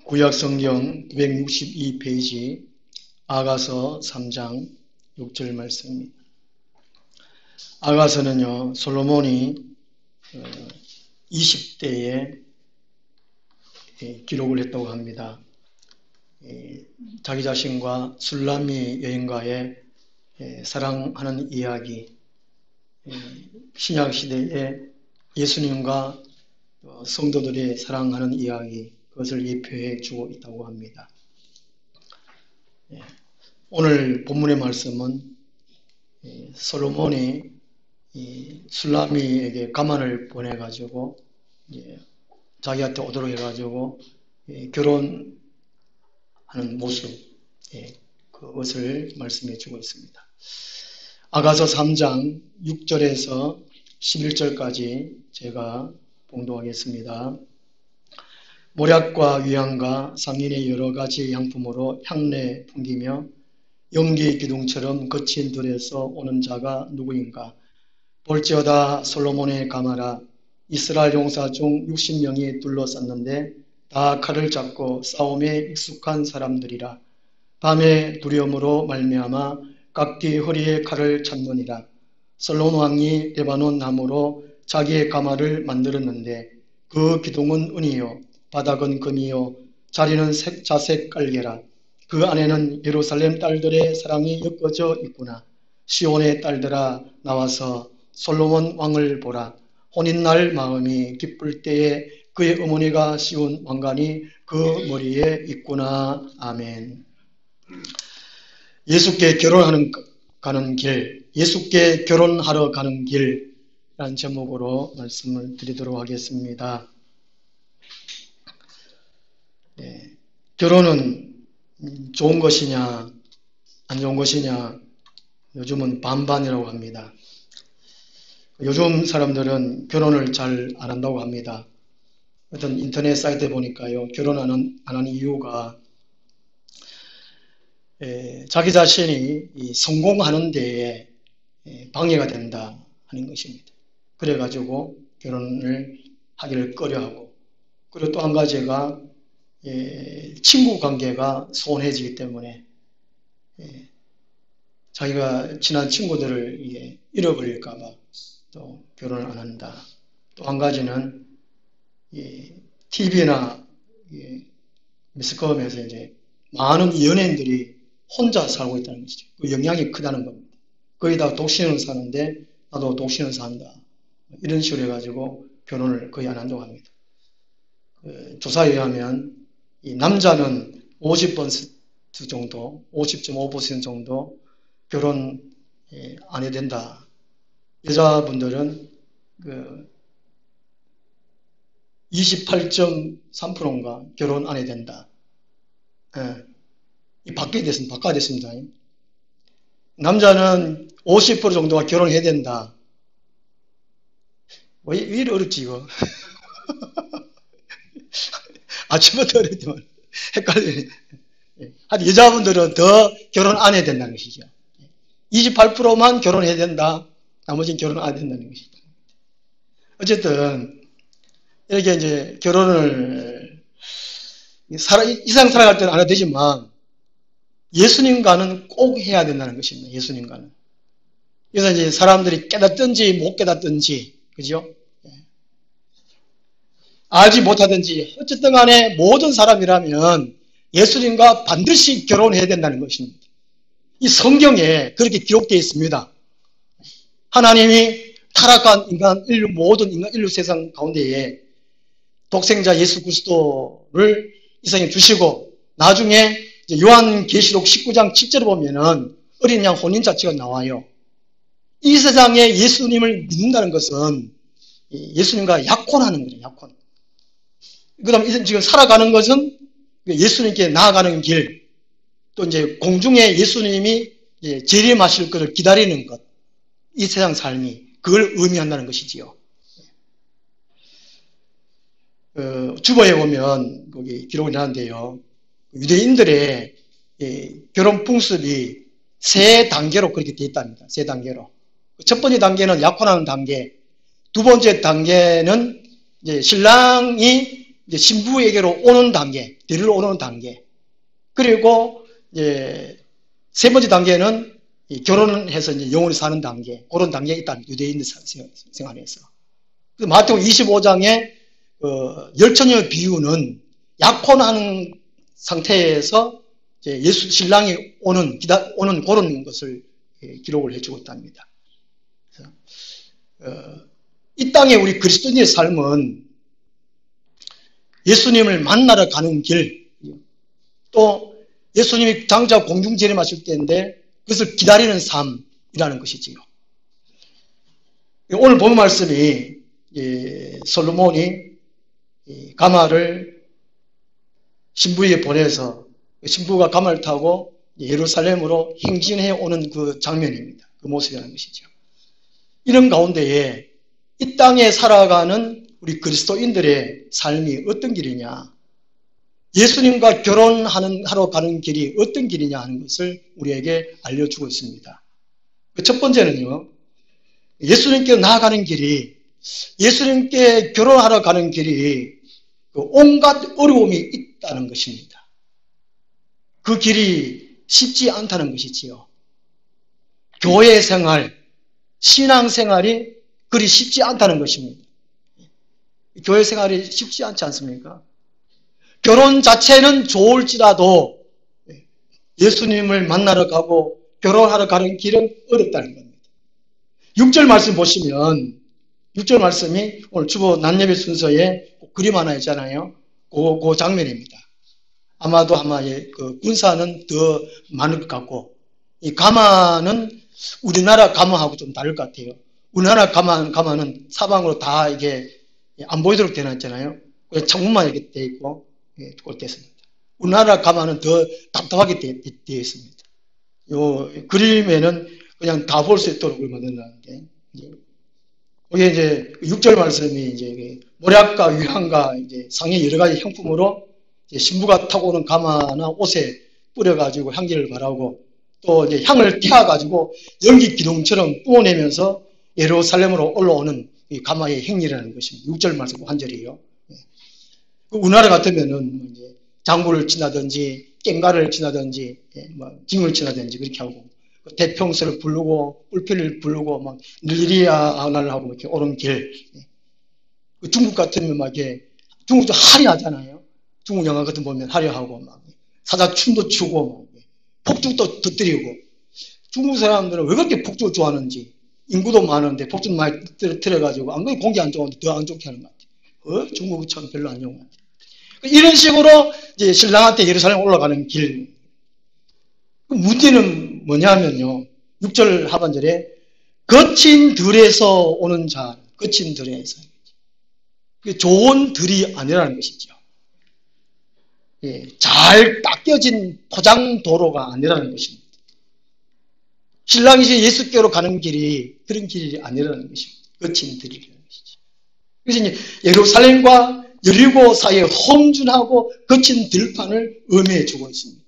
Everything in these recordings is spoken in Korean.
구약성경 962페이지 아가서 3장 6절 말씀입니다. 아가서는요, 솔로몬이 20대에 기록을 했다고 합니다. 자기 자신과 술람미 여인과의 사랑하는 이야기, 신약시대에 예수님과 성도들이 사랑하는 이야기, 그것을 예표해 주고 있다고 합니다. 오늘 본문의 말씀은 솔로몬이 술람미에게 가만을 보내가지고 자기한테 오도록 해가지고 결혼하는 모습, 그것을 말씀해 주고 있습니다. 아가서 3장 6절에서 11절까지 제가 봉독하겠습니다. 모략과 위향과 상인의 여러 가지 향품으로 향내 풍기며 연기 기둥처럼 거친 들에서 오는 자가 누구인가? 볼지어다 솔로몬의 가마라. 이스라엘 용사 중 60명이 둘러쌌는데 다 칼을 잡고 싸움에 익숙한 사람들이라. 밤에 두려움으로 말미암아 각기 허리에 칼을 찾느니라. 솔로몬 왕이 레바논 나무로 자기의 가마를 만들었는데 그 기둥은 은이요 바닥은 금이요 자리는 자색 깔개라. 그 안에는 예루살렘 딸들의 사랑이 엮어져 있구나. 시온의 딸들아 나와서 솔로몬 왕을 보라. 혼인날 마음이 기쁠 때에 그의 어머니가 씌운 왕관이 그 머리에 있구나. 아멘. 예수께 가는 길, 예수께 결혼하러 가는 길이라는 제목으로 말씀을 드리도록 하겠습니다. 결혼은 좋은 것이냐 안 좋은 것이냐, 요즘은 반반이라고 합니다. 요즘 사람들은 결혼을 잘 안 한다고 합니다. 어떤 인터넷 사이트에 보니까요, 결혼 안 하는 이유가 자기 자신이 성공하는 데에 방해가 된다 하는 것입니다. 그래가지고 결혼을 하기를 꺼려하고, 그리고 또 한 가지가 친구 관계가 소원해지기 때문에 자기가 친한 친구들을 잃어버릴까봐 또 결혼을 안 한다. 또 한 가지는 TV나 매스컴에서 이제 많은 연예인들이 혼자 살고 있다는 것이죠. 그 영향이 크다는 겁니다. 거의 다 독신으로 사는데 나도 독신으로 산다. 이런 식으로 해가지고 결혼을 거의 안 한다고 합니다. 조사에 의하면 이 남자는 50% 정도, 50.5% 정도 결혼 안 해야 된다. 여자분들은 28.3%인가 결혼 안 해야 된다. 바꿔야 됐습니다. 남자는 50% 정도가 결혼해야 된다. 왜 이리 어렵지 이거? 아침부터 어렵지만 헷갈리네. 하여튼 여자분들은 더 결혼 안 해야 된다는 것이죠. 28%만 결혼해야 된다. 나머지는 결혼 안 해야 된다는 것이죠. 어쨌든 이렇게 이제 결혼을 이상 살아갈 때는 안 해도 되지만 예수님과는 꼭 해야 된다는 것입니다. 예수님과는. 그래서 이제 사람들이 깨닫든지 못 깨닫든지, 그죠? 알지 못하든지 어쨌든 간에 모든 사람이라면 예수님과 반드시 결혼해야 된다는 것입니다. 이 성경에 그렇게 기록되어 있습니다. 하나님이 타락한 모든 인류 세상 가운데에 독생자 예수 그리스도를 이 세상에 주시고, 나중에 요한계시록 19장 7절에 보면은 어린 양 혼인잔치가 나와요. 이 세상에 예수님을 믿는다는 것은 예수님과 약혼하는 거죠. 약혼. 그 다음에 지금 살아가는 것은 예수님께 나아가는 길, 또 이제 공중에 예수님이 재림하실 것을 기다리는 것, 이 세상 삶이 그걸 의미한다는 것이지요. 주보에 보면 거기 기록이 나는데요, 유대인들의 결혼 풍습이 세 단계로 그렇게 되어 있답니다. 세 단계로. 첫 번째 단계는 약혼하는 단계, 두 번째 단계는 이제 신랑이 이제 신부에게로 오는 단계, 데리러 오는 단계. 그리고 이제 세 번째 단계는 결혼해서 이제 영원히 사는 단계. 그런 단계에 있다는 유대인들 생활에서. 마태복음 25장에 열처녀의 비유는 약혼하는 상태에서 이제 예수 신랑이 오는 그런 것을 기록을 해주고 있답니다. 이 땅에 우리 그리스도인의 삶은 예수님을 만나러 가는 길, 또 예수님이 장차 공중 재림하실 때인데 그것을 기다리는 삶이라는 것이지요. 오늘 본 말씀이 솔로몬이 가마를 신부에게 보내서 신부가 가마를 타고 예루살렘으로 행진해 오는 그 장면입니다. 그 모습이라는 것이죠. 이런 가운데에 이 땅에 살아가는 우리 그리스도인들의 삶이 어떤 길이냐, 예수님과 결혼하러 가는 길이 어떤 길이냐 하는 것을 우리에게 알려주고 있습니다. 첫 번째는요, 예수님께 나아가는 길이, 예수님께 결혼하러 가는 길이 온갖 어려움이 있다는 것입니다. 그 길이 쉽지 않다는 것이지요. 교회 생활, 신앙 생활이 그리 쉽지 않다는 것입니다. 교회 생활이 쉽지 않지 않습니까? 결혼 자체는 좋을지라도 예수님을 만나러 가고 결혼하러 가는 길은 어렵다는 겁니다. 6절 말씀 보시면 6절 말씀이 오늘 주보 낮예배 순서에 그림 하나 있잖아요. 그 장면입니다. 아마도 그 군사는 더 많을 것 같고, 이 가마는 우리나라 가마하고 좀 다를 것 같아요. 우리나라 가마는 사방으로 다 이게 안 보이도록 되어놨잖아요. 창문만 이렇게 되어 있고, 그렇게 됐습니다. 우리나라 가마는 더 답답하게 되어 있습니다. 요 그림에는 그냥 다 볼 수 있도록 만들어놨는데, 이게 이제 6절 말씀이 이제 모략과 위향과 이제 상의 여러 가지 형품으로 이제 신부가 타고 오는 가마나 옷에 뿌려가지고 향기를 바라고 또 이제 향을 태워가지고 연기 기둥처럼 뿜어내면서 예루살렘으로 올라오는 이 가마의 행위라는 것입니다. 6절 말씀 한 절이에요. 우리나라 같으면은 이제 장구를 친다든지 깽가를 친다든지 징을 친다든지 그렇게 하고 대평서를 부르고 뿔피를 부르고 막 늘리리아 하나를 하고 이렇게 오는 길. 중국 같으면 막 이렇게 중국도 화려하잖아요. 중국 영화 같은 거 보면 화려하고 막 사자춤도 추고 막 폭죽도 터뜨리고. 중국 사람들은 왜 그렇게 폭죽을 좋아하는지, 인구도 많은데 폭죽 많이 터뜨려가지고 안 그래도 공기 안 좋은데 더 안 좋게 하는 것 같아요. 중국은 참 별로 안 좋은 것 같아요. 이런 식으로 이제 신랑한테 예루살렘 올라가는 길. 문제는 뭐냐면요. 6절 하반절에 거친 들에서 오는 자, 거친 들에서. 좋은 들이 아니라는 것이죠. 잘 닦여진 포장도로가 아니라는 것입니다. 신랑이신 예수께로 가는 길이 그런 길이 아니라는 것입니다. 거친 들이라는 것이죠. 그래서 이제 예루살렘과 여리고 사이에 험준하고 거친 들판을 의미해 주고 있습니다.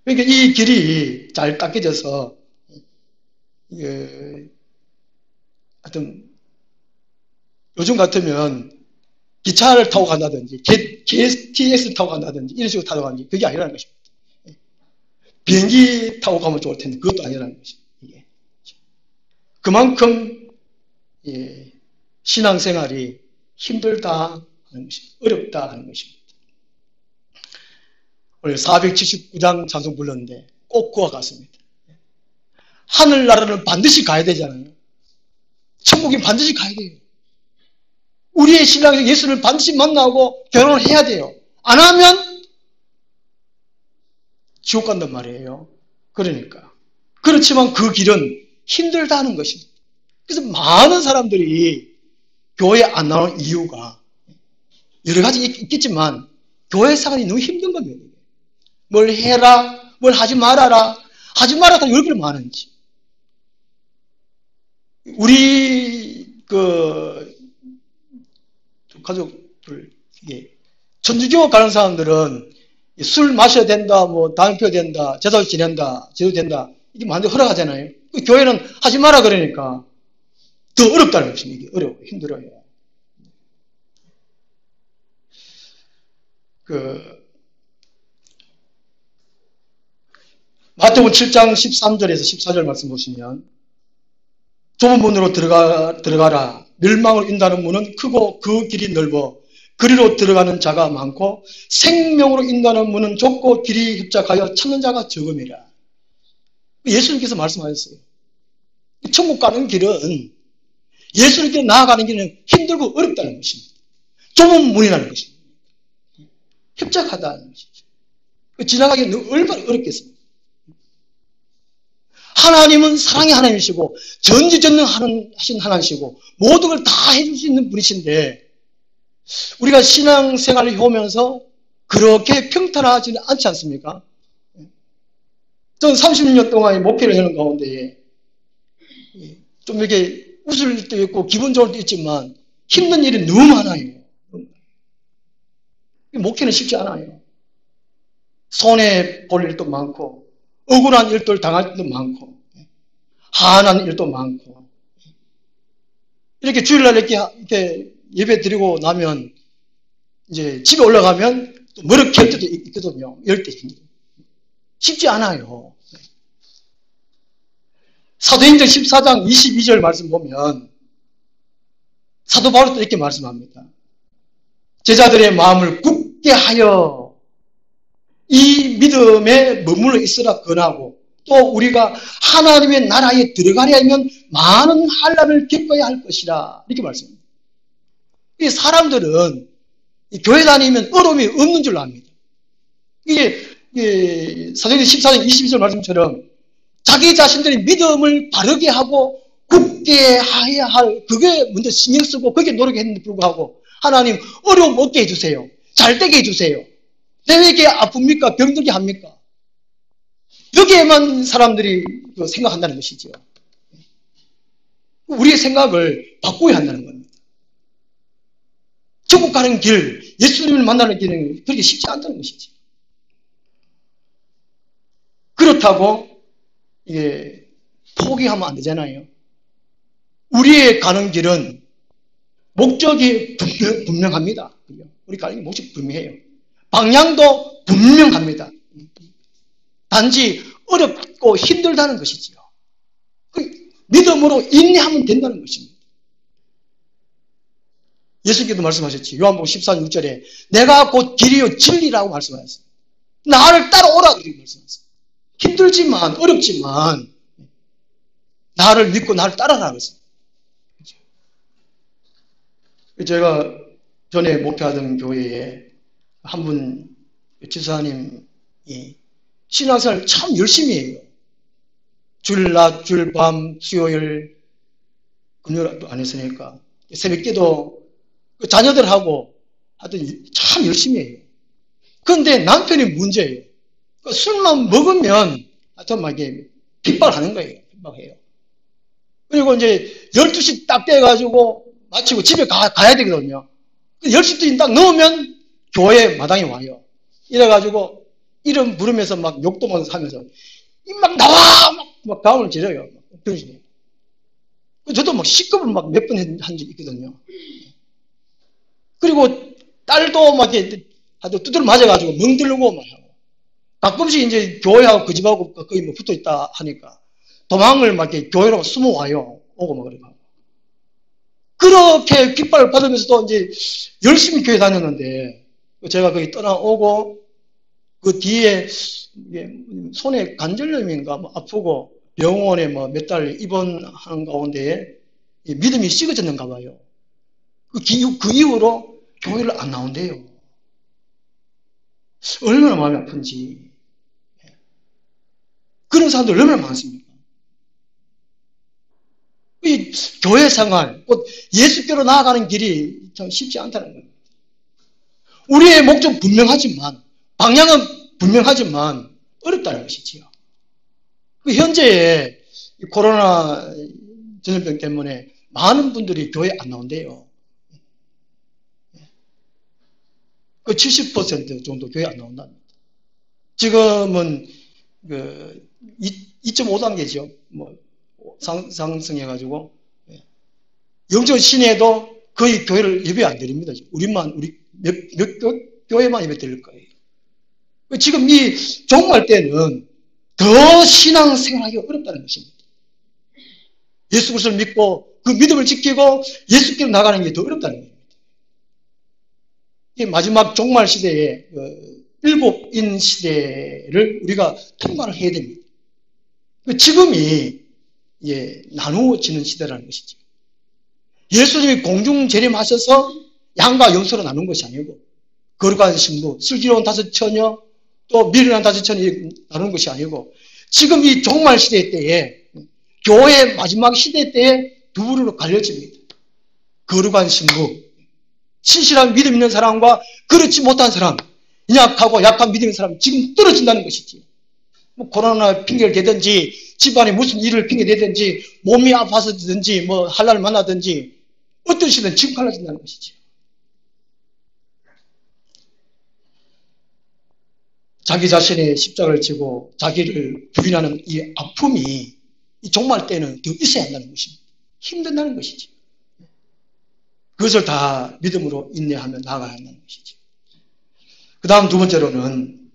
그러니까 이 길이 잘 닦여져서 하여튼 요즘 같으면 기차를 타고 간다든지 KTX 타고 간다든지 이런 식으로 타고 간다든지 그게 아니라는 것입니다. 비행기 타고 가면 좋을 텐데 그것도 아니라는 것입니다. 이게. 그만큼 신앙생활이 힘들다 하는 것입니다. 어렵다 하는 것입니다. 오늘 479장 찬송 불렀는데 꼭 그와 같습니다. 하늘나라는 반드시 가야 되잖아요. 천국에 반드시 가야 돼요. 우리의 신랑에서 예수를 반드시 만나고 결혼을 해야 돼요. 안 하면 지옥 간단 말이에요. 그러니까. 그렇지만 그 길은 힘들다는 것입니다. 그래서 많은 사람들이 교회 안 나오는 이유가 여러 가지 있겠지만 교회 생활이 너무 힘든 겁니다. 뭘 해라, 뭘 하지 말아라, 하지 말아라 얼마나 많은지. 우리 가족들 천주교 가는 사람들은 술 마셔야 된다, 뭐 담배 피워야 된다, 제사도 지낸다, 제도 된다 이게 많은데 허락하잖아요. 교회는 하지 마라 그러니까 더 어렵다는 것입니다. 이게 어려워, 힘들어요. 그 마태복음 7장 13절에서 14절 말씀 보시면 좁은 문으로 들어가라. 멸망을 인도하는 문은 크고 그 길이 넓어 그리로 들어가는 자가 많고 생명으로 인도하는 문은 좁고 길이 협착하여 찾는 자가 적음이라. 예수님께서 말씀하셨어요. 천국 가는 길은 예수님께 나아가는 길은 힘들고 어렵다는 것입니다. 좁은 문이라는 것입니다. 협착하다는 것이죠. 지나가기 얼마나 어렵겠습니까? 하나님은 사랑의 하나님이시고 전지전능하신 하나님이시고 모든 걸 다 해줄 수 있는 분이신데 우리가 신앙생활을 해오면서 그렇게 평탄하지는 않지 않습니까? 저는 30년 동안 목회를 하는 가운데 좀 이렇게 웃을 때도 있고 기분 좋을 때도 있지만 힘든 일이 너무 많아요. 목회는 쉽지 않아요. 손해 볼 일도 많고 억울한 일들 당할 일도 많고 한한 일도 많고 이렇게 주일날 이렇게 예배 드리고 나면 이제 집에 올라가면 또 머리를 켤 때도 있거든요. 이럴 때 쉽지 않아요. 사도행전 14장 22절 말씀 보면 사도 바울도 이렇게 말씀합니다. 제자들의 마음을 굳게 하여 이 믿음에 머물러 있으라 권하고 또 우리가 하나님의 나라에 들어가려 하면 많은 환난을 겪어야 할 것이라 이렇게 말씀합니다. 이 사람들은 교회 다니면 어려움이 없는 줄 압니다. 이게 사도행전 14장 22절 말씀처럼 자기 자신들이 믿음을 바르게 하고 굳게 해야 할 그게 먼저 신경 쓰고 그게 노력했는데 불구하고 하나님 어려움 없게 해주세요. 잘 되게 해주세요. 내게 아픕니까? 병들게 합니까? 여기에만 사람들이 생각한다는 것이죠. 우리의 생각을 바꿔야 한다는 겁니다. 천국 가는 길, 예수님을 만나는 길은 그렇게 쉽지 않다는 것이죠. 그렇다고 이게 포기하면 안 되잖아요. 우리의 가는 길은 목적이 분명합니다. 우리 가는 길 목적이 분명해요. 방향도 분명합니다. 단지 어렵고 힘들다는 것이지요. 믿음으로 인내하면 된다는 것입니다. 예수께서 말씀하셨지. 요한복음 14장 6절에 내가 곧 길이요 진리라고 말씀하셨어요. 나를 따라오라 그렇게 말씀하셨어요. 힘들지만 어렵지만 나를 믿고 나를 따라라 그랬어요. 제가 전에 목회하던 교회에 한 분 지사님이 신앙생활 참 열심히 해요. 주일낮, 주일밤, 수요일, 금요일도 안 했으니까 새벽기도 자녀들하고 하여튼 참 열심히 해요. 그런데 남편이 문제예요. 술만 먹으면 하여튼 막 이게 핍박하는 거예요. 핍박해요. 그리고 이제 12시 딱 돼가지고 마치고 집에 가야 되거든요. 10시 딱 넘으면 교회 마당에 와요. 이래가지고 이름 부르면서 막 욕도 막 하면서 막 나와! 막 가음을 지르요. 저도 막 시급을 막 몇 번 한 적이 있거든요. 그리고 딸도 막 이렇게 아주 두드려 맞아가지고 멍들고 막 하고. 가끔씩 이제 교회하고 그 집하고 거의 뭐 붙어 있다 하니까 도망을 막 이렇게 교회로 숨어와요. 오고 막 그러고. 그렇게 깃발을 받으면서도 이제 열심히 교회 다녔는데 제가 거기 떠나오고 그 뒤에 손에 관절염인가 뭐 아프고 병원에 뭐 몇 달 입원하는 가운데 믿음이 식어졌는가 봐요. 그 이후로 교회를 안 나온대요. 얼마나 마음이 아픈지. 그런 사람들 얼마나 많습니까? 이 교회 생활, 곧 예수께로 나아가는 길이 참 쉽지 않다는 겁니다. 우리의 목적 분명하지만, 방향은 분명하지만 어렵다는 것이지요. 현재의 코로나 전염병 때문에 많은 분들이 교회 안 나온대요. 그 70% 정도 교회 안 나온답니다. 지금은 그 2.5단계죠. 뭐 상승해가지고 영적 시내도 거의 교회를 예배 안 드립니다. 우리 몇 교회만 예배드릴 거예요. 지금 이 종말 때는 더 신앙생활하기가 어렵다는 것입니다. 예수 그리스도를 믿고 그 믿음을 지키고 예수께로 나가는 게 더 어렵다는 겁니다. 이 마지막 종말 시대에 일곱인 시대를 우리가 통과를 해야 됩니다. 지금이 나누어지는 시대라는 것이죠. 예수님이 공중 재림하셔서 양과 염소로 나눈 것이 아니고 거룩한 신부, 슬기로운 다섯 처녀, 또 미련한 다섯 처녀 나누는 것이 아니고 지금 이 종말 시대 때에 교회의 마지막 시대 때에 두 부류로 갈려집니다. 거룩한 신부, 신실한 믿음 있는 사람과 그렇지 못한 사람, 연약하고 약한 믿음 있는 사람 지금 떨어진다는 것이지. 뭐 코로나 핑계를 대든지 집안에 무슨 일을 핑계 대든지 몸이 아파서든지 뭐 한란을 만나든지 어떤 시대는 지금 갈라진다는 것이지. 자기 자신의 십자가를 지고 자기를 부인하는 이 아픔이 이 종말 때는 더 있어야 한다는 것입니다. 힘든다는 것이지. 그것을 다 믿음으로 인내하며 나아가야 한다는 것이지. 그 다음 두 번째로는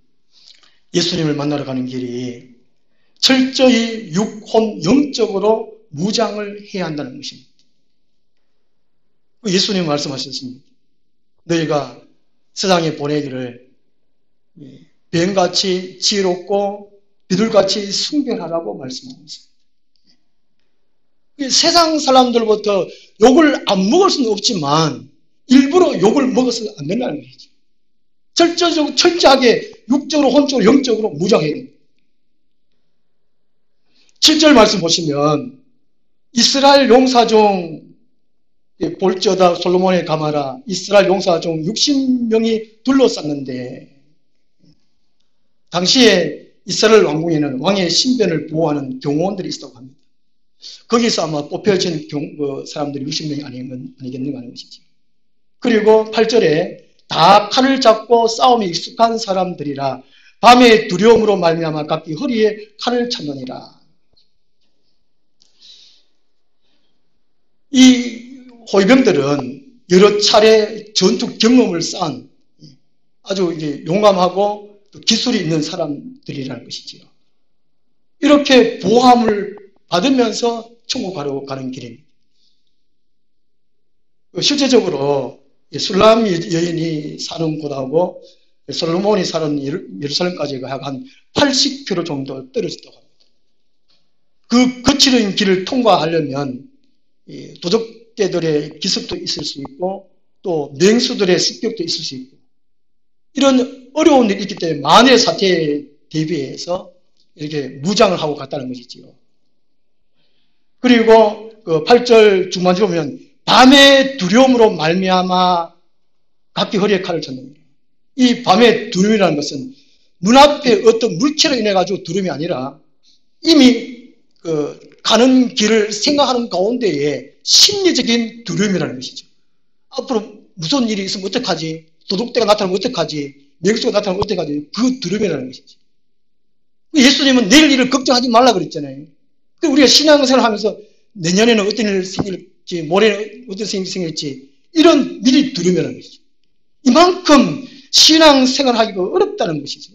예수님을 만나러 가는 길이 철저히 육혼 영적으로 무장을 해야 한다는 것입니다. 예수님 말씀하셨습니다. 너희가 세상에 보내기를 뱀같이 지혜롭고 비둘같이 순결하라고 말씀하고 있습니다. 세상 사람들부터 욕을 안 먹을 수는 없지만 일부러 욕을 먹어서는 안 된다는 것이죠. 철저하게 육적으로 혼적으로 영적으로 무장해야 됩니다. 7절 말씀 보시면 이스라엘 용사 중 볼지어다 솔로몬의 가마라 이스라엘 용사 중 60명이 둘러쌌는데 당시에 이스라엘 왕궁에는 왕의 신변을 보호하는 경호원들이 있었다고 합니다. 거기서 아마 뽑혀진 사람들이 60명이 아니겠는가 하는 것이죠. 그리고 8절에 다 칼을 잡고 싸움에 익숙한 사람들이라 밤에 두려움으로 말미암아 각기 허리에 칼을 찾느니라. 이 호위병들은 여러 차례 전투 경험을 쌓은 아주 용감하고 기술이 있는 사람들이라는 것이지요. 이렇게 보함을 받으면서 천국으로 가는 길입니다. 실제적으로 술람 여인이 사는 곳하고 솔로몬이 사는 예루살렘까지가 한 80km 정도 떨어졌다고 합니다. 그 거칠은 길을 통과하려면 도적개들의 기습도 있을 수 있고 또 맹수들의 습격도 있을 수 있고 이런 어려운 일이 있기 때문에 만일의 사태에 대비해서 이렇게 무장을 하고 갔다는 것이지요. 그리고 그 8절 중반에 보면 밤의 두려움으로 말미암아 각기 허리에 칼을 쳤느니라. 이 밤의 두려움이라는 것은 눈앞에 어떤 물체로 인해 가지고 두려움이 아니라 이미 가는 길을 생각하는 가운데에 심리적인 두려움이라는 것이죠. 앞으로 무슨 일이 있으면 어떡하지? 도둑대가 나타나면 어떡하지? 맹수가 나타나면 어떡하지? 그 두려움이라는 것이죠. 예수님은 내일 일을 걱정하지 말라 그랬잖아요. 우리가 신앙생활을 하면서 내년에는 어떤 일이 생길지, 모레는 어떤 일이 생길지, 이런 미리 두려움이라는 것이죠. 이만큼 신앙생활하기가 어렵다는 것이죠.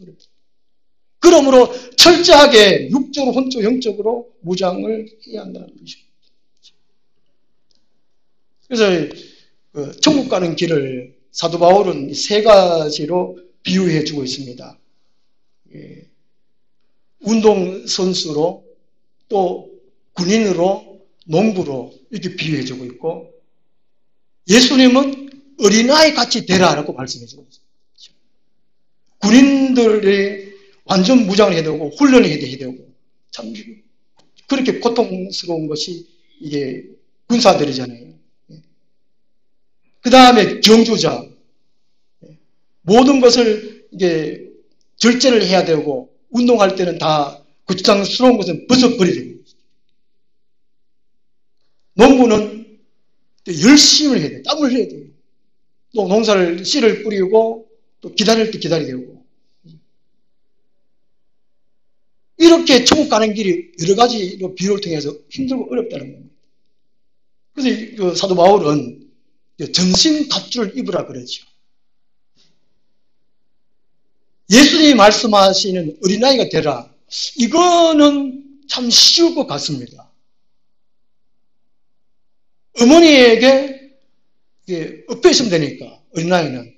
그러므로 철저하게 육적으로, 혼적으로, 영적으로 무장을 해야 한다는 것입니다. 그래서 천국 가는 길을 사도 바울은 세 가지로 비유해 주고 있습니다. 운동선수로 또 군인으로 농부로 이렇게 비유해 주고 있고 예수님은 어린아이 같이 되라라고 말씀해 주고 있습니다. 군인들의 완전 무장을 해야 되고 훈련을 해야 되고 참 그렇게 고통스러운 것이 이게 군사들이잖아요. 그 다음에 경주자 모든 것을 이게 절제를 해야 되고 운동할 때는 다 고추장스러운 것은 벗어버려야 됩니다. 농부는 열심히 해야 돼요. 땀을 흘려야 돼요. 또 농사를 씨를 뿌리고 또 기다릴 때 기다려야 되고 이렇게 천국 가는 길이 여러 가지로 비유를 통해서 힘들고 어렵다는 겁니다. 그래서 사도 바울은 전신 갑주를 입으라 그러죠. 예수님이 말씀하시는 어린아이가 되라. 이거는 참 쉬울 것 같습니다. 어머니에게 엎여 있으면 되니까, 어린아이는.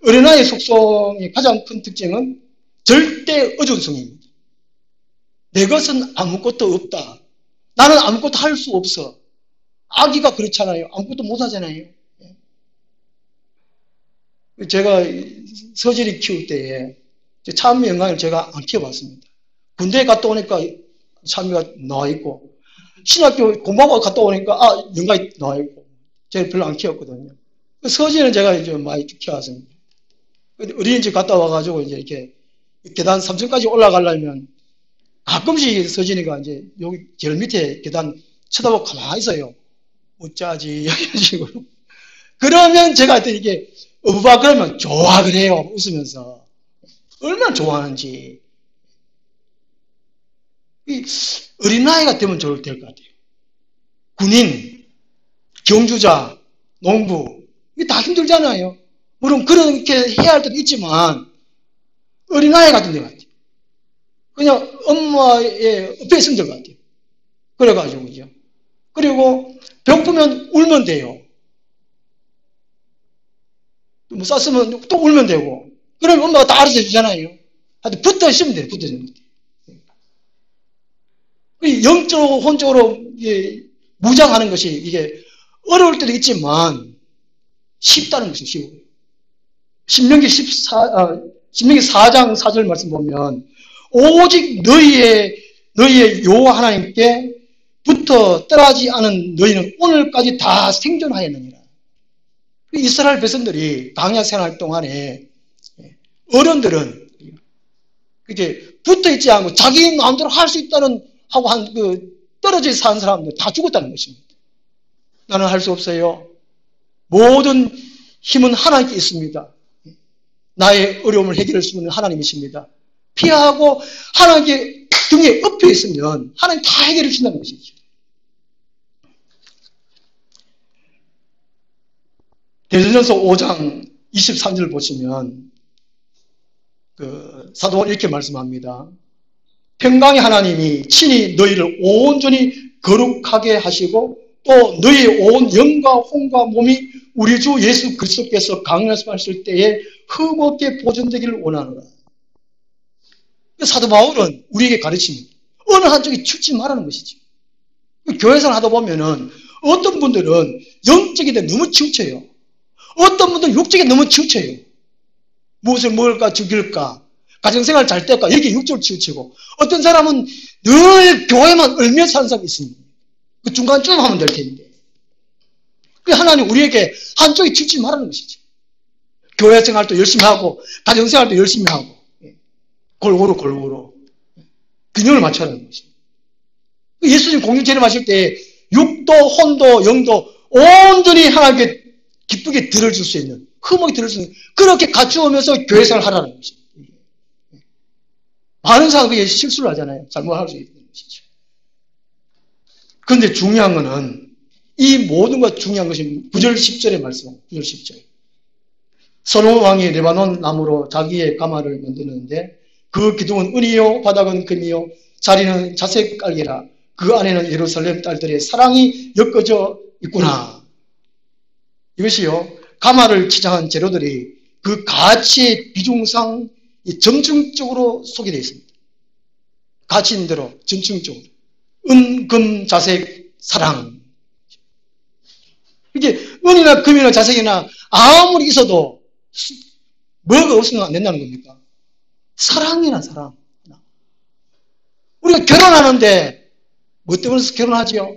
어린아이의 속성의 가장 큰 특징은 절대 의존성입니다. 내 것은 아무것도 없다. 나는 아무것도 할 수 없어. 아기가 그렇잖아요. 아무것도 못 하잖아요. 제가 서진이 키울 때에 참미 영광을 제가 안 키워봤습니다. 군대에 갔다 오니까 참미가 나와있고, 신학교 공부하고 갔다 오니까 영광이 나와있고, 제가 별로 안 키웠거든요. 서진은 제가 이제 많이 키워왔습니다. 어린이집 갔다 와가지고 이제 이렇게 계단 3층까지 올라가려면 가끔씩 서진이가 이제 여기 제일 밑에 계단 쳐다보고 가만히 있어요. 어쩌지, 이런 식으로. 그러면 제가 하여튼 이게 어부바 그러면 좋아 그래요. 웃으면서. 얼마나 좋아하는지. 이 어린아이가 되면 좋을 될 것 같아요. 군인, 경주자, 농부, 이게 다 힘들잖아요. 물론 그렇게 해야 할 때도 있지만 어린아이 같은 데 같아요. 그냥 엄마의 옆에 있으면 될 것 같아요. 그래가지고, 그죠. 그리고 배고프면 울면 돼요. 뭐 쌌으면 또 울면 되고. 그러면 엄마가 다 알아서 해주잖아요. 하여튼 붙어 있으면 돼요. 붙어 있으면 돼요. 영적으로, 혼적으로 무장하는 것이 이게 어려울 때도 있지만 쉽다는 것이 쉬워요. 신명기 4장 4절 말씀 보면 오직 너희의 여호와 하나님께 부터 떠나지 않은 너희는 오늘까지 다 생존하였느니라. 이스라엘 백성들이 광야 생활 동안에 어른들은 이렇게 붙어 있지 않고 자기 마음대로 할 수 있다는 하고 떨어져 사는 사람들 다 죽었다는 것입니다. 나는 할 수 없어요. 모든 힘은 하나님께 있습니다. 나의 어려움을 해결할 수 있는 하나님이십니다. 피하고 하나님께 등에 엎여 있으면 하나님 다 해결해 주신다는 것이죠. 대전서 5장 23절 보시면 사도 바울이 이렇게 말씀합니다. 평강의 하나님이 친히 너희를 온전히 거룩하게 하시고 또 너희의 온 영과 혼과 몸이 우리 주 예수 그리스도께서 강림하실 때에 흠없게 보존되기를 원하노라. 사도 바울은 우리에게 가르칩니다. 어느 한쪽이 치우치 말하는 것이죠. 교회생활 하다 보면은 어떤 분들은 영적인데 너무 치우쳐요. 어떤 분들은 육적에 너무 치우쳐요. 무엇을 먹을까 죽일까 가정생활 잘 될까 여기에 육적으로 치우치고 어떤 사람은 늘 교회만 얼며 사는 사람이 있습니다. 그 중간쯤 하면 될 텐데. 그 하나님 우리에게 한쪽이 치우치 말하는 것이죠. 교회생활도 열심히 하고 가정생활도 열심히 하고 골고루 균형을 맞춰야 하는 것입니다. 예수님 공중 재림하실 때 육도 혼도 영도 온전히 하나님께 기쁘게 들어줄 수 있는 흠하게 들을 수 있는 그렇게 갖추어오면서 교회생활을 하라는 것입니다. 많은 사람들이 실수를 하잖아요. 잘못할 수 있는 것이죠. 그런데 중요한 것은 이 모든 것 중요한 것이 9절 10절의 말씀입니다. 9절 10절. 솔로몬 왕이 레바논 나무로 자기의 가마를 만드는데 그 기둥은 은이요 바닥은 금이요 자리는 자색 깔개라. 그 안에는 예루살렘 딸들의 사랑이 엮어져 있구나. 이것이요 가마를 치장한 재료들이 그 가치의 비중상 점층적으로 소개되어 있습니다. 가치 있는 대로 점층적으로 은, 금, 자색, 사랑. 이게 은이나 금이나 자색이나 아무리 있어도 뭐가 없으면 안 된다는 겁니까? 사랑이나 사랑. 우리가 결혼하는데 뭐 때문에 결혼하지요?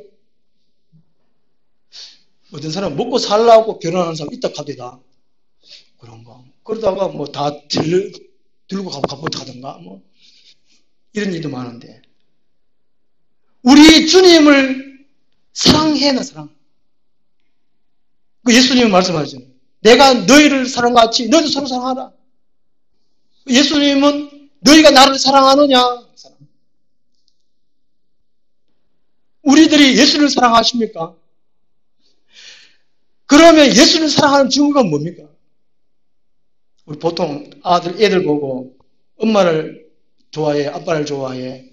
어떤 사람은 먹고 살라고 결혼하는 사람 있다 카대다. 그런가. 그러다가 뭐 다 들고 가고 하던가 뭐 이런 일도 많은데 우리 주님을 사랑해나 사랑. 그 예수님은 말씀하셨잖아요. 내가 너희를 사랑같이 너희도 서로 사랑하라. 예수님은 너희가 나를 사랑하느냐? 사랑. 우리들이 예수를 사랑하십니까? 그러면 예수를 사랑하는 증거가 뭡니까? 우리 보통 애들 보고 엄마를 좋아해, 아빠를 좋아해.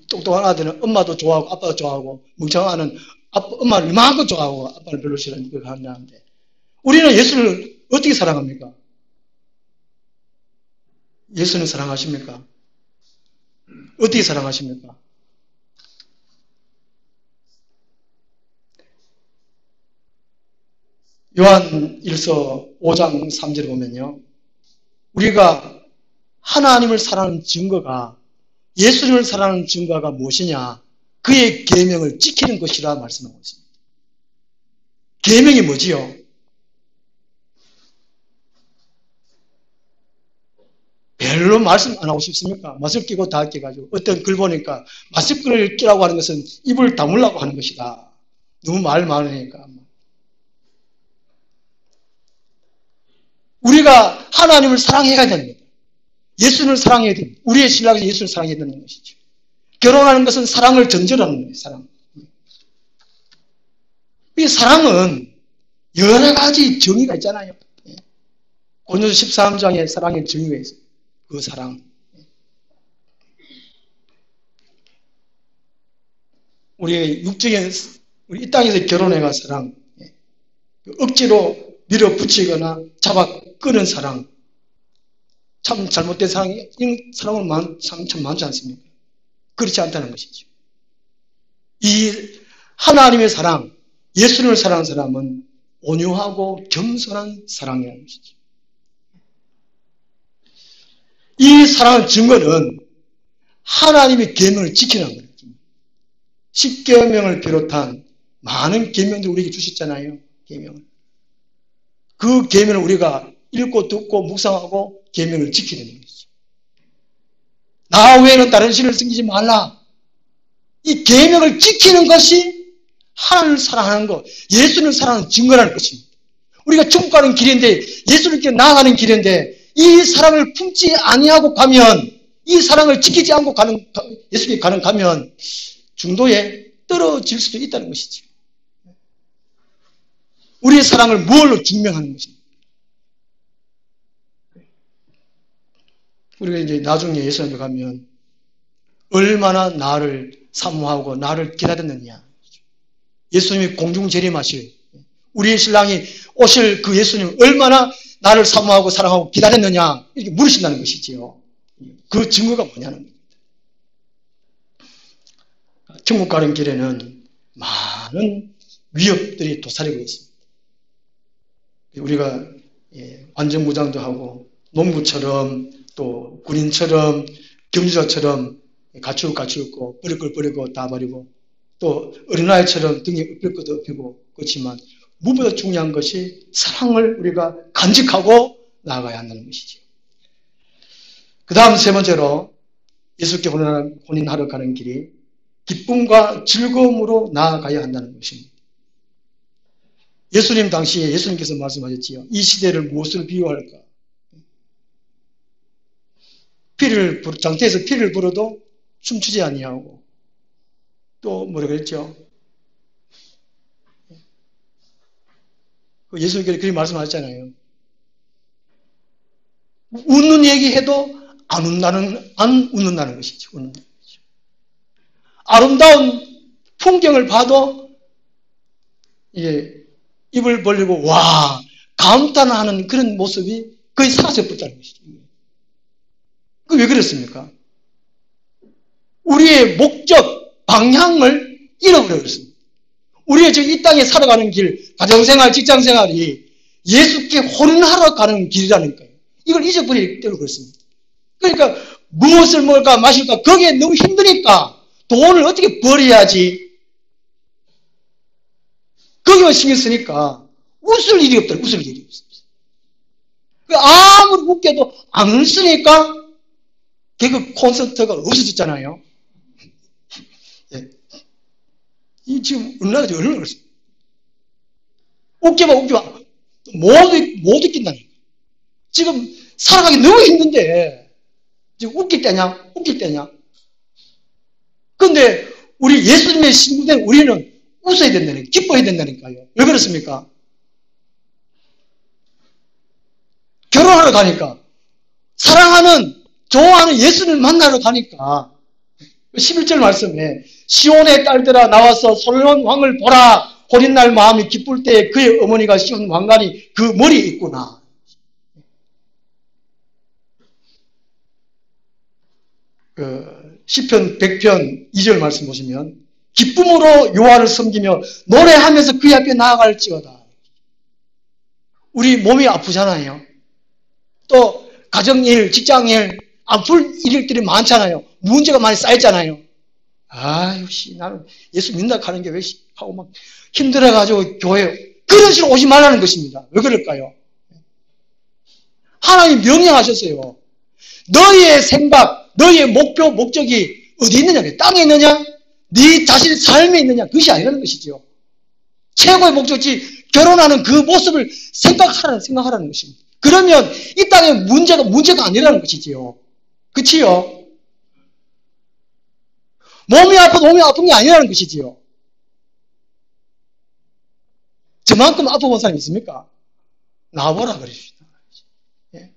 똑똑한 아들은 엄마도 좋아하고 아빠도 좋아하고, 멍청한 아는 엄마를 이만큼 좋아하고 아빠를 별로 싫어하는 걸 하는데, 우리는 예수를 어떻게 사랑합니까? 예수는 사랑하십니까? 어떻게 사랑하십니까? 요한 1서 5장 3절에 보면요, 우리가 하나님을 사랑하는 증거가, 예수님을 사랑하는 증거가 무엇이냐? 그의 계명을 지키는 것이라 말씀하고 있습니다. 계명이 뭐지요? 별로 말씀 안 하고 싶습니까? 마스크 끼고 다 끼가지고 어떤 글 보니까 마스크를 끼라고 하는 것은 입을 다물라고 하는 것이다. 너무 말 많으니까. 우리가 하나님을 사랑해야 됩니다. 예수를 사랑해야 됩니다. 우리의 신랑은 예수를 사랑해야 되는 것이죠. 결혼하는 것은 사랑을 전제하는 거예요. 사랑. 이 사랑은 여러 가지 정의가 있잖아요. 고린도서 13장에 사랑의 정의가 있어요. 그 사랑. 우리 육적인, 우리 이 땅에서 결혼해가 사랑. 억지로 밀어붙이거나 잡아 끄는 사랑. 참 잘못된 사랑이, 이 사랑은 참 많지 않습니까? 그렇지 않다는 것이죠. 이 하나님의 사랑, 예수님을 사랑하는 사람은 온유하고 겸손한 사랑이라는 것이죠. 이 사랑의 증거는 하나님의 계명을 지키는 거예요. 십계명을 비롯한 많은 계명들 우리에게 주셨잖아요. 계명을. 그 계명을 우리가 읽고 듣고 묵상하고 계명을 지키는 것이죠. 나 외에는 다른 신을 섬기지 말라. 이 계명을 지키는 것이 하나님을 사랑하는 것, 예수를 사랑하는 증거라는 것입니다. 우리가 천국 가는 길인데, 예수님께 나아가는 길인데, 이 사랑을 품지 아니하고 가면, 이 사랑을 지키지 않고 가는, 예수님께 가면 중도에 떨어질 수도 있다는 것이죠. 우리의 사랑을 무엇로 증명하는 것입니다. 우리가 이제 나중에 예수님께 가면 얼마나 나를 사모하고 나를 기다렸느냐. 예수님이 공중 재림하실, 우리의 신랑이 오실 그 예수님 얼마나 나를 사모하고 사랑하고 기다렸느냐, 이렇게 물으신다는 것이지요. 그 증거가 뭐냐는 겁니다. 천국 가는 길에는 많은 위협들이 도사리고 있습니다. 우리가 완전무장도 하고 농부처럼 또 군인처럼 경주자처럼 갖추고 버릴 걸 버리고 다 버리고 또 어린아이처럼 등에 업힐 것도 업히고 그렇지만 무엇보다 중요한 것이 사랑을 우리가 간직하고 나아가야 한다는 것이죠. 그 다음 세 번째로 예수께 혼인하러 가는 길이 기쁨과 즐거움으로 나아가야 한다는 것입니다. 예수님 당시에 예수님께서 말씀하셨지요. 이 시대를 무엇으로 비유할까? 장태에서 피를 불어도 춤추지 아니하고 또 뭐라 그랬죠? 예수님께서 그렇게 말씀하셨잖아요. 웃는 얘기해도 안 웃는다는 것이죠. 웃는 것이죠. 아름다운 풍경을 봐도 입을 벌리고 와 감탄하는 그런 모습이 거의 사라져버렸다는 것이죠. 그 왜 그렇습니까? 우리의 목적, 방향을 잃어버렸습니다. 우리의 지금 이 땅에 살아가는 길, 가정생활, 직장생활이 예수께 혼인하러 가는 길이라는 거예요. 이걸 잊어버리기 때문에 그렇습니다. 그러니까 무엇을 먹을까 마실까 거기에 너무 힘드니까 돈을 어떻게 벌어야지 거기만 신경 쓰니까 웃을 일이 없더라고요. 웃을 일이 없습니다. 아무리 웃겨도 안 웃으니까 개그 콘서트가 없어졌잖아요. 예. 이 지금 우리나라에 얼마나 그렇습니까? 웃겨봐. 못 웃긴다니까. 지금 살아가기 너무 힘든데, 지금 웃길 때냐? 근데 우리 예수님의 신부된 우리는 웃어야 된다니까. 기뻐야 된다니까요. 왜 그렇습니까? 결혼하러 가니까 사랑하는 좋아하는 예수를 만나러 가니까 11절 말씀에 시온의 딸들아 나와서 솔로몬 왕을 보라. 호린날 마음이 기쁠 때 그의 어머니가 씌운 왕관이 그 머리에 있구나. 시편 100편 2절 말씀 보시면 기쁨으로 여호와를 섬기며 노래하면서 그의 앞에 나아갈지어다. 우리 몸이 아프잖아요. 또 가정일, 직장일, 아플 일들이 많잖아요. 문제가 많이 쌓였잖아요. 아유, 나는 예수 믿는다 하는 게 왜 하고 막 힘들어가지고 교회 그런 식으로 오지 말라는 것입니다. 왜 그럴까요? 하나님 명령하셨어요. 너희의 생각, 너희의 목표, 목적이 어디 있느냐? 땅에 있느냐? 네 자신의 삶에 있느냐? 그것이 아니라는 것이죠. 최고의 목적지 결혼하는 그 모습을 생각하라는 것입니다. 그러면 이 땅에 문제가 아니라는 것이지요. 그치요? 몸이 아픈 게 아니라는 것이지요. 저만큼 아파본 사람이 있습니까? 나와보라 그러십니다. 예?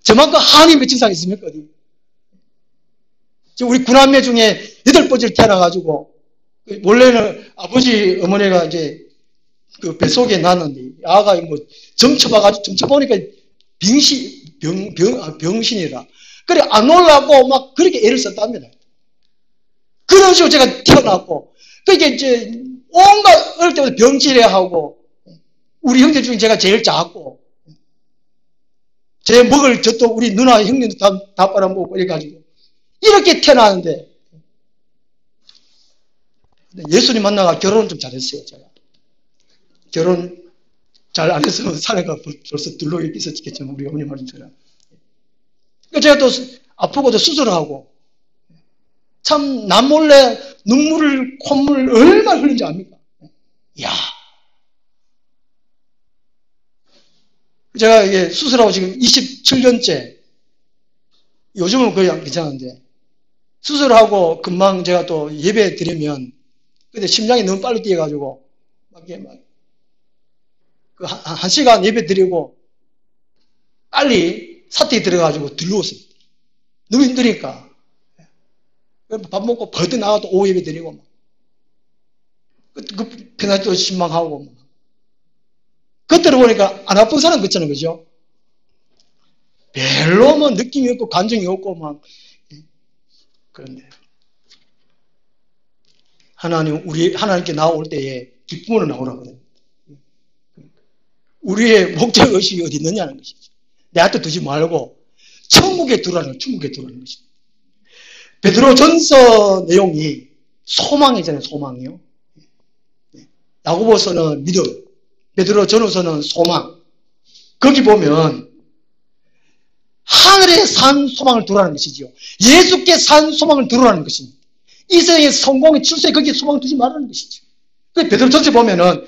저만큼 한이 맺힌 사람이 있습니까? 어디? 우리 구남매 중에 8번째를 태어나가지고, 원래는 아버지, 어머니가 이제 그 뱃속에 낳았는데, 아가 뭐 점쳐보니까 병신이라. 그래, 안 올라가고 막 그렇게 애를 썼답니다. 그런 식으로 제가 태어났고, 그게 이제 온갖 어릴 때부터 병치레 하고, 우리 형제 중에 제가 제일 작고, 제 먹을 젖도 우리 누나 형님도 다 빨아먹고 이래가지고, 이렇게 태어났는데, 예수님 만나가 결혼은 좀 잘했어요, 제가. 결혼 잘 안 했으면 사내가 벌써 들러게 있었겠지만, 우리 어머니 말씀처럼. 제가 또 아프고도 수술하고, 참, 남몰래 콧물을 얼마나 흘린지 압니까? 이야. 제가 이게 수술하고 지금 27년째, 요즘은 거의 안 괜찮은데, 수술하고 금방 제가 또 예배 드리면, 근데 심장이 너무 빨리 뛰어가지고, 한 시간 예배 드리고, 빨리 사택에 들어가지고 들러왔습니다. 너무 힘드니까. 밥 먹고 벌떡 나가도 오후 예배 드리고, 그 편하게 신망하고, 그때로 보니까 안 아픈 사람 같잖아요, 그죠? 별로 뭐 느낌이 없고, 감정이 없고, 막, 그런데. 하나님께 나올 때에 기쁨으로 나오라거든요. 우리의 목적의식이 어디 있느냐는 것이죠. 내 앞에 두지 말고, 천국에 두라는 것입니다. 베드로 전서 내용이 소망이잖아요, 소망이요. 야고보서는 믿음, 베드로 전후서는 소망. 거기 보면 하늘에 산 소망을 두라는 것이지요. 예수께 산 소망을 두라는 것입니다. 이 세상의 성공의 출세에 거기에 소망을 두지 말라는 것이죠. 그 베드로 전서 보면은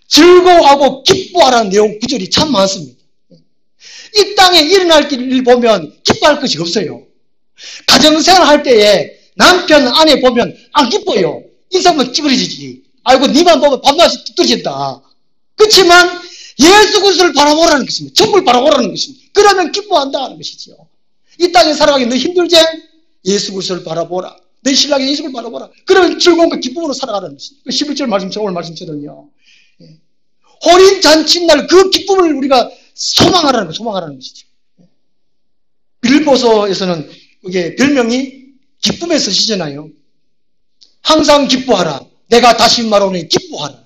즐거워하고 기뻐하라는 내용 구절이 참 많습니다. 이 땅에 일어날 일을 보면 기뻐할 것이 없어요. 가정생활 할 때에 남편, 아내 보면 안 기뻐요. 인상만 찌그러지지. 아이고, 니만 보면 밤낮이 떨어진다. 그렇지만 예수 그리스도를 바라보라는 것입니다. 천국을 바라보라는 것입니다. 그러면 기뻐한다는 것이죠. 이 땅에 살아가기 너 힘들지? 예수 그리스도를 바라보라. 내 신랑의 예수를 바라보라. 그러면 즐거움과 기쁨으로 살아가라는 것입니다. 11절 말씀, 오늘 말씀처럼요. 호린 잔칫날 그 기쁨을 우리가 소망하라는 것이죠. 빌립보서에서는 그게 별명이 기쁨에 쓰시잖아요. 항상 기뻐하라. 내가 다시 말하오니 기뻐하라.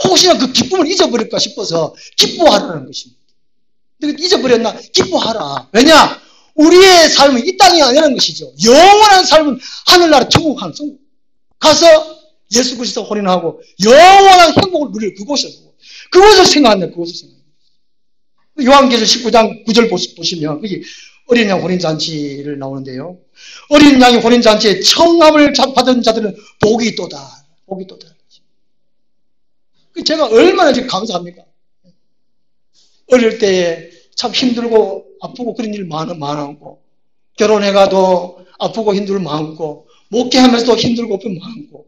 혹시나 그 기쁨을 잊어버릴까 싶어서 기뻐하라는 것입니다. 잊어버렸나? 기뻐하라. 왜냐? 우리의 삶은 이 땅이 아니라는 것이죠. 영원한 삶은 하늘나라 천국 가서 예수 그리스도 혼인하고 영원한 행복을 누릴 그곳을 생각한다. 그곳을 생각한다. 요한계시록 19장 9절 보시면 거기 어린 양 혼인잔치를 나오는데요. 어린 양이 혼인잔치에 청함을 받은 자들은 복이 있도다. 복이 있도다. 제가 얼마나 지금 감사합니까? 어릴 때에 참 힘들고 아프고 그런 일 많았고, 결혼해가도 아프고 힘들고 많고, 목회하면서도 힘들고 많고,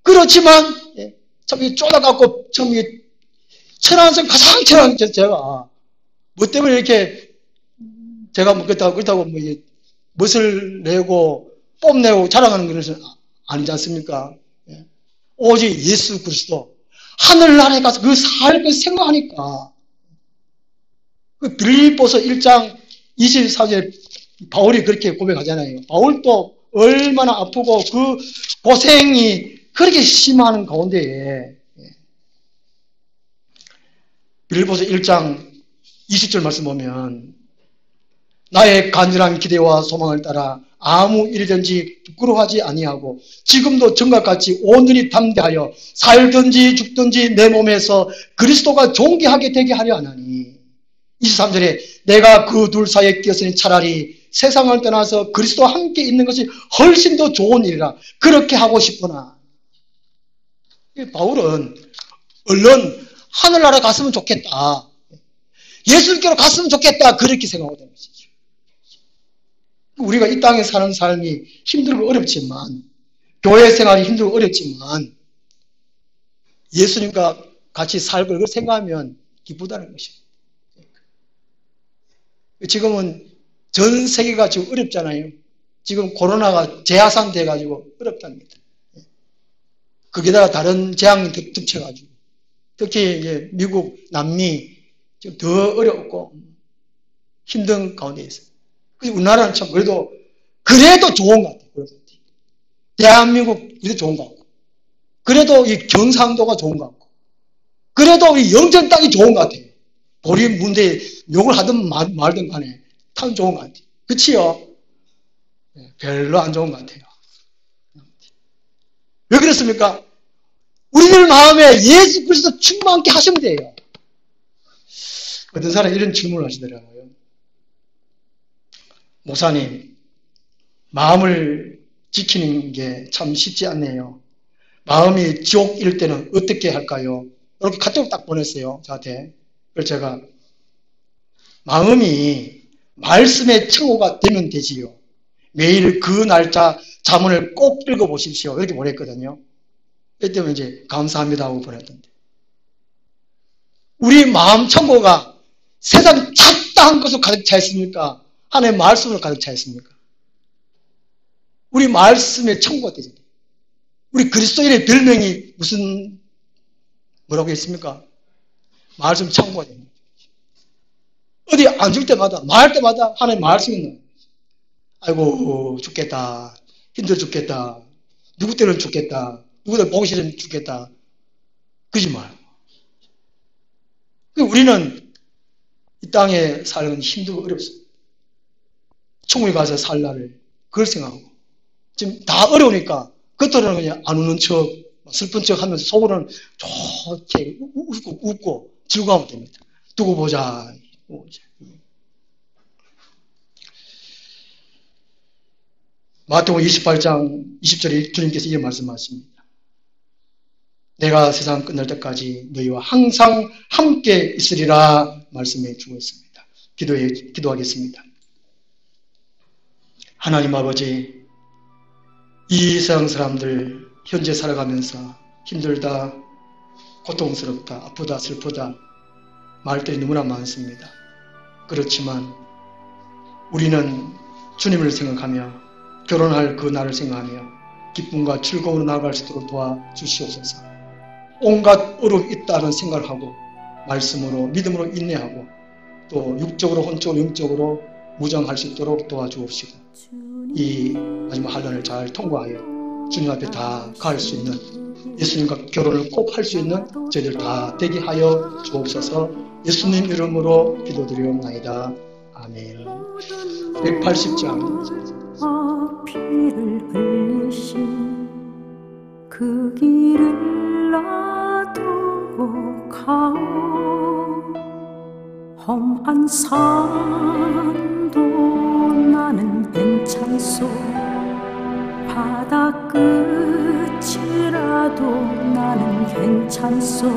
그렇지만 참 쪼다갖고 참 천안성 가장 천안 제가 뭐 때문에 이렇게 제가 뭐 그렇다고 뭐 멋을 내고 뽐내고 자랑하는 것은 아니지 않습니까? 예. 오직 예수 그리스도 하늘나라에 가서 그 삶을 생각하니까 그 빌립보서 1장 24절에 바울이 그렇게 고백하잖아요. 바울도 얼마나 아프고 그 고생이 그렇게 심한 가운데에 빌립보서 1장 20절 말씀 보면 나의 간절한 기대와 소망을 따라 아무 일이든지 부끄러워하지 아니하고 지금도 전같이 온전히 담대하여 살든지 죽든지 내 몸에서 그리스도가 존귀하게 되게 하려 하나니 23절에 내가 그 둘 사이에 끼었으니 차라리 세상을 떠나서 그리스도와 함께 있는 것이 훨씬 더 좋은 일이라 그렇게 하고 싶구나. 바울은 얼른 하늘나라 갔으면 좋겠다. 예수님께로 갔으면 좋겠다. 그렇게 생각하고 있는 것이죠. 우리가 이 땅에 사는 삶이 힘들고 어렵지만 교회 생활이 힘들고 어렵지만 예수님과 같이 살 걸 생각하면 기쁘다는 것입니다. 지금은 전 세계가 지금 어렵잖아요. 지금 코로나가 재확산 돼가지고 어렵답니다. 거기다가 다른 재앙이 덮쳐가지고 특히 이제 미국, 남미 지금 더 어렵고 힘든 가운데 있어요. 우리나라는 참 그래도 좋은 것 같아요. 대한민국 그래도 좋은 것 같고 그래도 이 경상도가 좋은 것 같고 그래도 이 영전 땅이 좋은 것 같아요. 우리 문제에 욕을 하든 말든 간에 참 좋은 것 같아요. 그치요? 별로 안 좋은 것 같아요. 왜 그렇습니까? 우리들 마음에 예수 그리스도 충만케 하시면 돼요. 어떤 사람이 이런 질문을 하시더라고요. 목사님, 마음을 지키는 게 참 쉽지 않네요. 마음이 지옥일 때는 어떻게 할까요? 이렇게 카톡을 딱 보냈어요, 저한테. 그래서 제가 마음이 말씀의 청호가 되면 되지요. 매일 그 날짜 자문을 꼭 읽어보십시오. 이렇게 보냈거든요. 그때문에 이제 감사합니다 하고 보냈던데. 우리 마음 청호가 세상 잡다한 것으로 가득 차 있습니까? 하나님의 말씀으로 가득 차 있습니까? 우리 말씀의 청구가 되잖아요. 우리 그리스도인의 별명이 뭐라고 했습니까? 말씀 청구가 됩니다. 어디 앉을 때마다, 말할 때마다 하나님의 말씀이 나와요. 아이고, 죽겠다. 힘들어 죽겠다. 누구 때는 죽겠다. 누구들 보기 싫으면 죽겠다. 그러지 말고. 우리는 이 땅에 살면 힘들고 어렵습니다. 천국에 가서 살 날을 그걸 생각하고 지금 다 어려우니까 겉으로는 그냥 안 우는 척 슬픈 척 하면서 속으로는 좋게 웃고 즐거워하면 됩니다. 두고 보자. 마태복음 28장 20절에 주님께서 이런 말씀하십니다. 내가 세상 끝날 때까지 너희와 항상 함께 있으리라 말씀해 주고 있습니다. 기도하겠습니다. 하나님 아버지, 이 세상 사람들 현재 살아가면서 힘들다, 고통스럽다, 아프다, 슬프다 말들이 너무나 많습니다. 그렇지만 우리는 주님을 생각하며 결혼할 그 날을 생각하며 기쁨과 즐거움으로 나아갈 수 있도록 도와주시옵소서. 온갖 어려움이 있다는 생각을 하고 말씀으로 믿음으로 인내하고 또 육적으로 혼적으로 영적으로 무장할 수 있도록 도와주옵시고 이 마지막 한란을 잘 통과하여 주님 앞에 다 갈 수 있는 예수님과 결혼을 꼭 할 수 있는 저희들 다 되게 하여 주옵소서. 예수님 이름으로 기도드리옵나이다. 아멘. 180장 피를 흘리신 그 길을 나도 가오. 험한 산도 나는 괜찮소. 바다 끝이라도 나는 괜찮소.